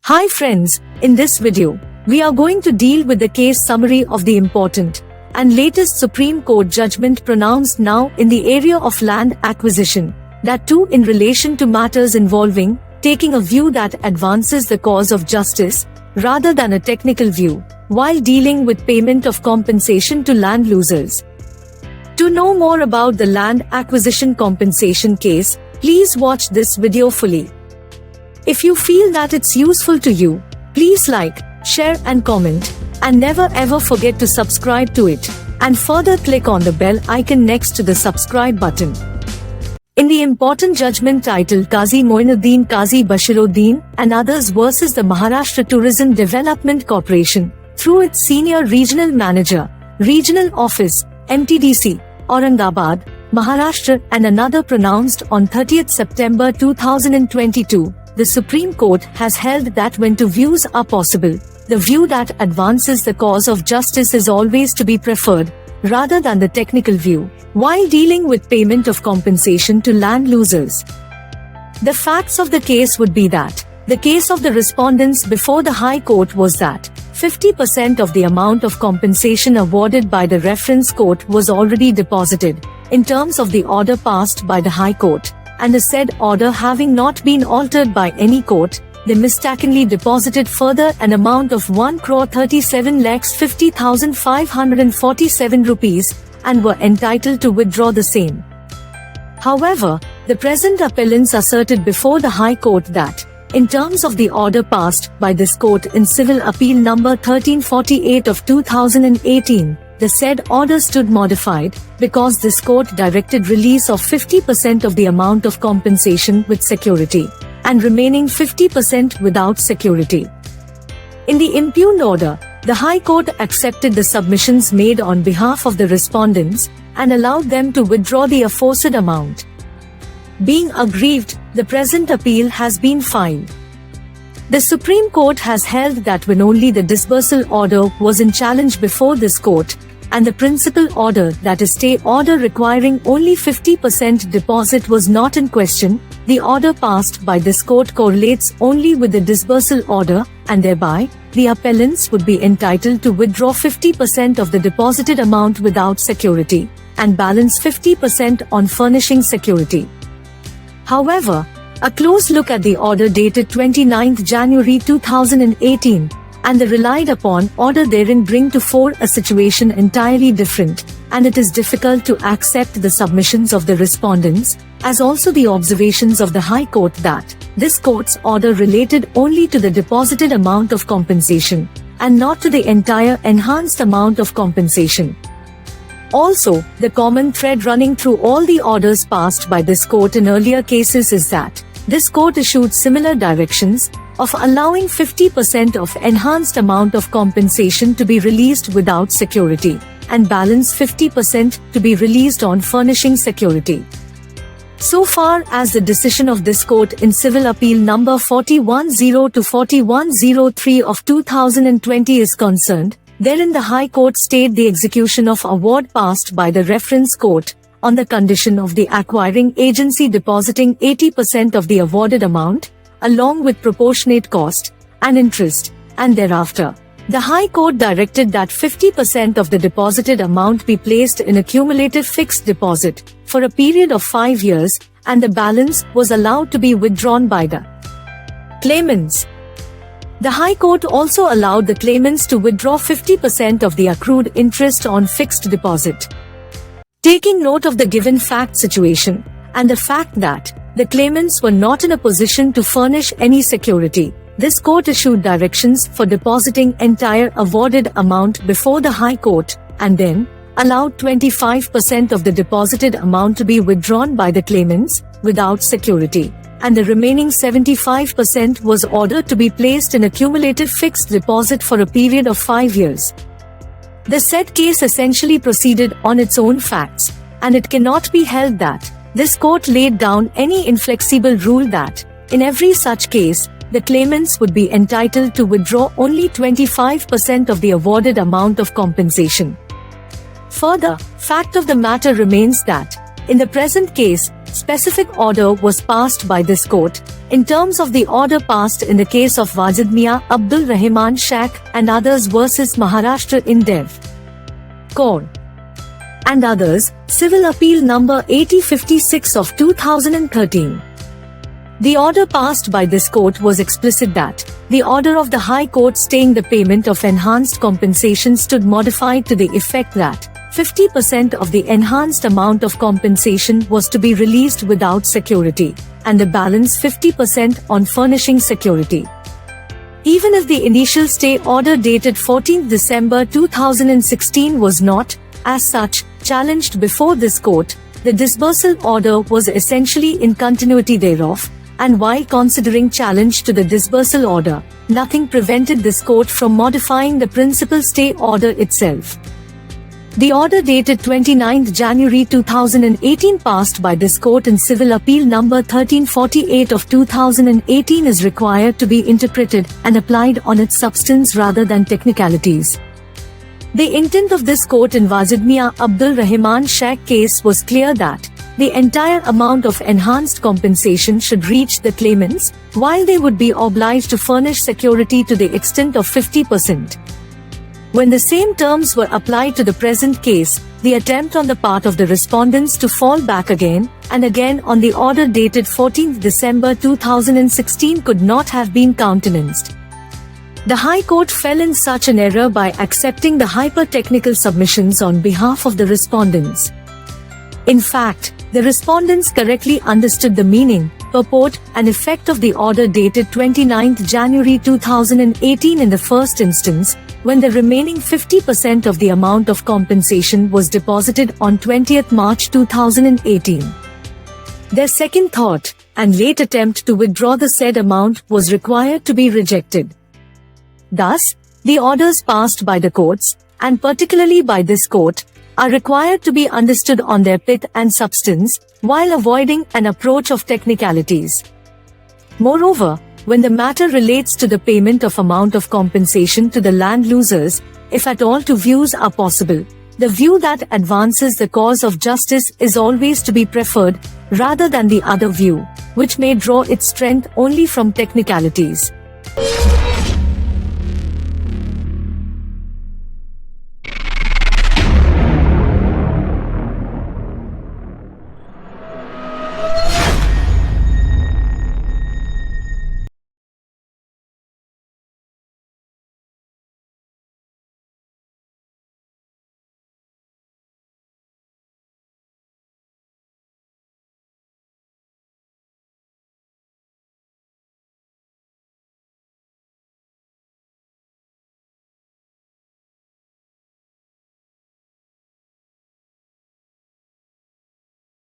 Hi friends, in this video, we are going to deal with the case summary of the important and latest Supreme Court judgment pronounced now in the area of land acquisition, that too in relation to matters involving taking a view that advances the cause of justice rather than a technical view, while dealing with payment of compensation to land losers. To know more about the land acquisition compensation case, please watch this video fully. If you feel that it's useful to you, please like, share and comment, and never ever forget to subscribe to it, and further click on the bell icon next to the subscribe button. In the important judgment titled Kazi Moinuddin, Kazi Bashiroddin and others versus the Maharashtra Tourism Development Corporation, through its Senior Regional Manager, Regional Office, MTDC, Aurangabad, Maharashtra and another pronounced on 30th September 2022, the Supreme Court has held that when two views are possible, the view that advances the cause of justice is always to be preferred, rather than the technical view, while dealing with payment of compensation to land losers. The facts of the case would be that the case of the respondents before the High Court was that 50% of the amount of compensation awarded by the reference court was already deposited, in terms of the order passed by the High Court, and the said order having not been altered by any court, they mistakenly deposited further an amount of 1,37,50,547 rupees and were entitled to withdraw the same. However, the present appellants asserted before the High Court that, in terms of the order passed by this court in Civil Appeal number 1348 of 2018, the said order stood modified, because this court directed release of 50% of the amount of compensation with security, and remaining 50% without security. In the impugned order, the High Court accepted the submissions made on behalf of the respondents, and allowed them to withdraw the aforesaid amount. Being aggrieved, the present appeal has been filed. The Supreme Court has held that when only the disbursal order was in challenge before this court, and the principal order, that is stay order requiring only 50% deposit was not in question, the order passed by this court correlates only with the disbursal order, and thereby, the appellants would be entitled to withdraw 50% of the deposited amount without security, and balance 50% on furnishing security. However, a close look at the order dated 29 January 2018, and the relied upon order therein bring to fore a situation entirely different, and it is difficult to accept the submissions of the respondents, as also the observations of the High Court that this court's order related only to the deposited amount of compensation, and not to the entire enhanced amount of compensation. Also, the common thread running through all the orders passed by this court in earlier cases is that this court issued similar directions of allowing 50% of enhanced amount of compensation to be released without security, and balance 50% to be released on furnishing security. So far as the decision of this court in Civil Appeal number 4102 to 4103 of 2020 is concerned, therein the High Court stayed the execution of award passed by the reference court, on the condition of the acquiring agency depositing 80% of the awarded amount, along with proportionate cost and interest, and thereafter, the High Court directed that 50% of the deposited amount be placed in a cumulative fixed deposit for a period of 5 years, and the balance was allowed to be withdrawn by the claimants. The High Court also allowed the claimants to withdraw 50% of the accrued interest on fixed deposit. Taking note of the given fact situation, and the fact that the claimants were not in a position to furnish any security, this court issued directions for depositing entire awarded amount before the High Court, and then allowed 25% of the deposited amount to be withdrawn by the claimants, without security, and the remaining 75% was ordered to be placed in a cumulative fixed deposit for a period of 5 years. The said case essentially proceeded on its own facts, and it cannot be held that this court laid down any inflexible rule that, in every such case, the claimants would be entitled to withdraw only 25% of the awarded amount of compensation. Further, fact of the matter remains that, in the present case, specific order was passed by this court, in terms of the order passed in the case of Wajid Mia Abdul Rahman Shak and others versus Maharashtra Anr. Court and others, Civil Appeal number 8056 of 2013. The order passed by this court was explicit that the order of the High Court staying the payment of enhanced compensation stood modified to the effect that 50% of the enhanced amount of compensation was to be released without security, and the balance 50% on furnishing security. Even if the initial stay order dated 14 December 2016 was not, as such, challenged before this court, the disbursal order was essentially in continuity thereof, and while considering challenge to the disbursal order, nothing prevented this court from modifying the principal stay order itself. The order dated 29 January 2018 passed by this court in Civil Appeal number 1348 of 2018 is required to be interpreted and applied on its substance rather than technicalities. The intent of this court in Wajid Mia Abdul Rahman Shak case was clear that the entire amount of enhanced compensation should reach the claimants, while they would be obliged to furnish security to the extent of 50%. When the same terms were applied to the present case, the attempt on the part of the respondents to fall back again and again on the order dated 14 December 2016 could not have been countenanced. The High Court fell in such an error by accepting the hyper-technical submissions on behalf of the respondents. In fact, the respondents correctly understood the meaning, purport, and effect of the order dated 29 January 2018 in the first instance, when the remaining 50% of the amount of compensation was deposited on 20 March 2018. Their second thought, and late attempt to withdraw the said amount was required to be rejected. Thus, the orders passed by the courts, and particularly by this court, are required to be understood on their pith and substance, while avoiding an approach of technicalities. Moreover, when the matter relates to the payment of amount of compensation to the land losers, if at all two views are possible, the view that advances the cause of justice is always to be preferred, rather than the other view, which may draw its strength only from technicalities.